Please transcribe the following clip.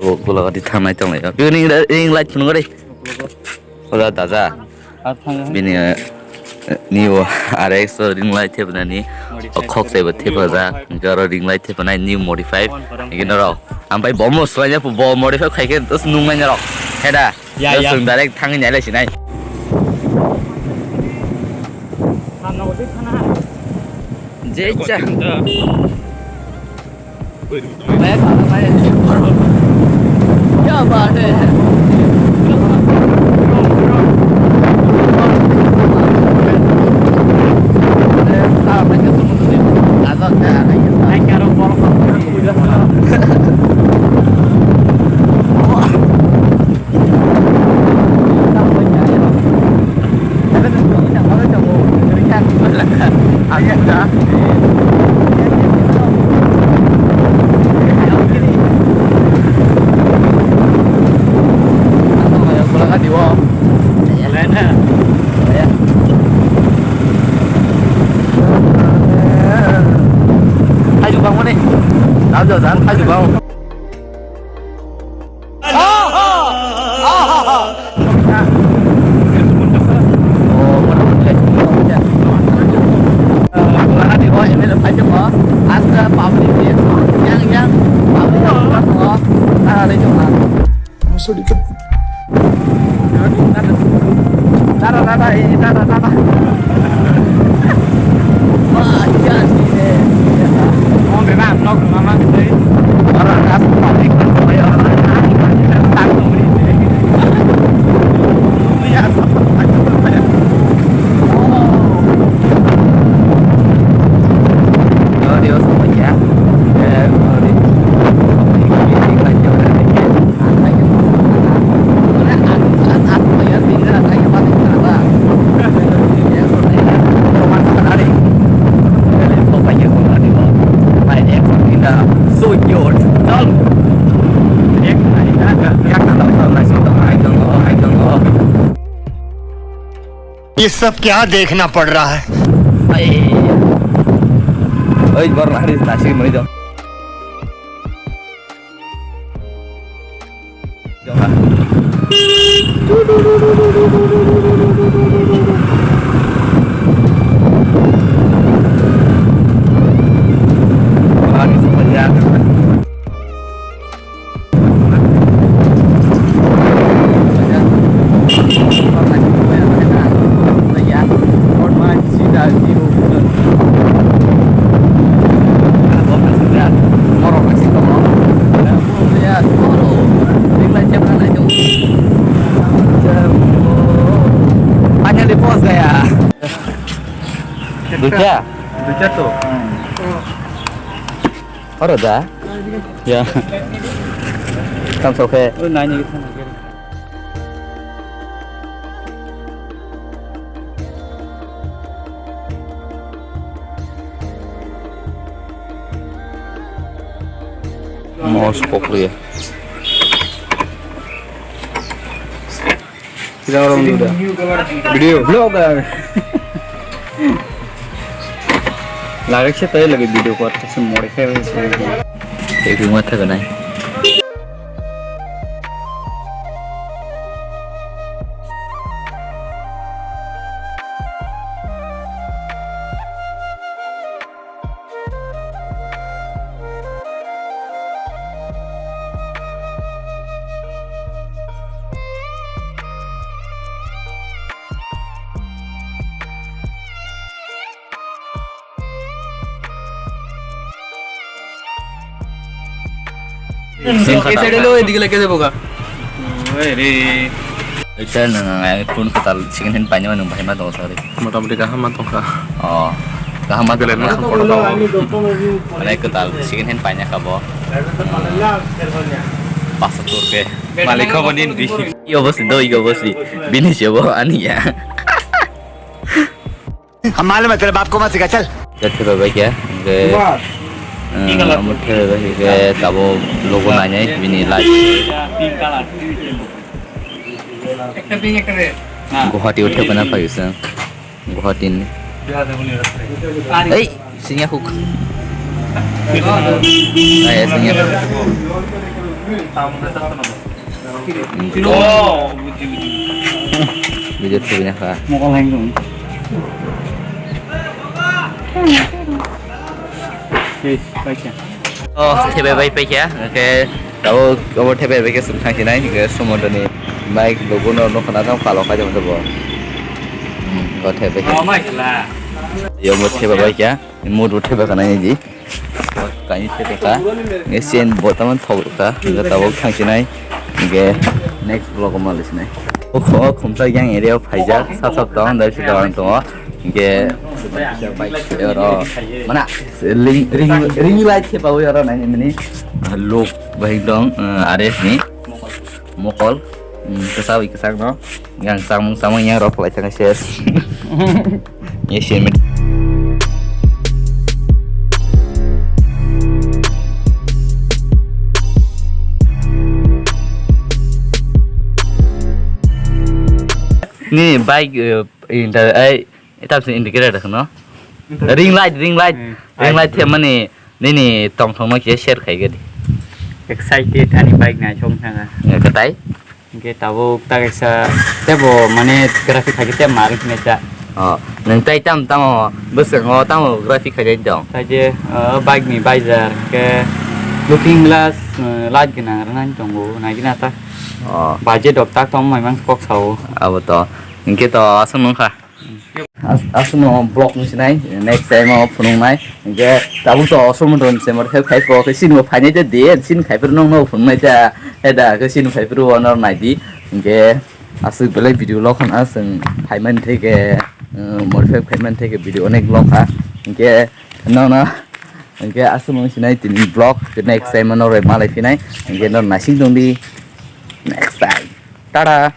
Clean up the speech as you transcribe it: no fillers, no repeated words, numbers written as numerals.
Kalau di tanah itu lah. Ini light pun nggak deh. Kalau daza, ini new RX ring light tipe nani, kok saya tipe daza, kalau ring light tipe nani new modified, ini nara. Sampai bom soalnya bom modify kayak terus nunggunya nara. Heda, terus direct tangan nyala sih nai. Jeja. Ya bahe. Jangan aja bang. Di bawah ini lepas coba. Asal pabrik yang pabrik oh, ada cuma. Masuk dikit. Nada ini nada. Wah, jadi. Oh, memang nok mama gitu. Orang asal pabrik kayak orang tang beli. Lihat dia semuanya ये सब क्या देखना पड़ रहा है baru hari nasi mau itu. Duca tuh. Ada dah? Ya. Kamu oke? Nanya gitu. Mau skop ya? Kita orang dulu dah. Video, vlog kan? Lagi sih tadi lagi video kuat semua modify semua. Itu mata kan? Saya dulu di lagi tu buka. Ini. Saya nang pun ketal singin hen panjang nang pakai matong sorry. Matang beli kaham matang kah? Oh, kaham matong. Gelen masuk port tahu. Mana ketal singin hen panjang kabo. Pas tur ke. Malik kau manin di. Iyo bos bini siapa ani ya. हम मालूम है तेरे बाप को मत सिखा चल Jadi bapak ya, ke tabo logo nanya bini live. Guwahati udah pernah pak Yusuf, Guwahati ini. Singa hook. Singa. Video tu banyak lah. Mau kaleng dong. Yes, baiknya. Oh, tebe baik ya. Oke, tahu tebe baik sekarang sih nih. Ke semua ni baik logo no kena tahu kalau kaje macam apa. Kau tebe. Oh, baik lah. Yo mau tebe baik ya. Mau tebe kena ni ji. Kami tebe ka. Ngesin botaman tahu ka. Kita tahu sekarang sih nih. Oke, next vlog malah sih nih. Oh, kumsa yang area pajak sab tahun dari sekarang tu. Oke, mana ring light siapa orang ini look baik dong Ares ni mokol kesawi kesang no yang sama yang rock light yang share ya share ni baik itu harus indikator kan? Ring light tiap mana ni tong nak share kayak gini. Excited ani bike na chom thanga. Ya ketai? Ke tahu tak sa tebo mane grafik hagi te marik ne cha. Oh, nanti tam besar grafik aja dong. Saje bike ni visor ke looking glass light gina ranan tonggo na gina ta. Oh, Baje dok tak tom memang kok sau. apa tu? Mungkin tu asal nungkah. Asal mau blog ni sini, next time mau punung nai. Mungkin tahu tu asal mau don semar kai pro kesin mau fanya je dia, sin kai pro nong punung nai je, ada kesin kai pro honor nai di. Mungkin asal beli video log kan asal payment take, modify payment take video onek log ha. Mungkin mungkin asal mau sini ini blog, next time mau re malai sini. Mungkin non nasi dong di next time. Tada.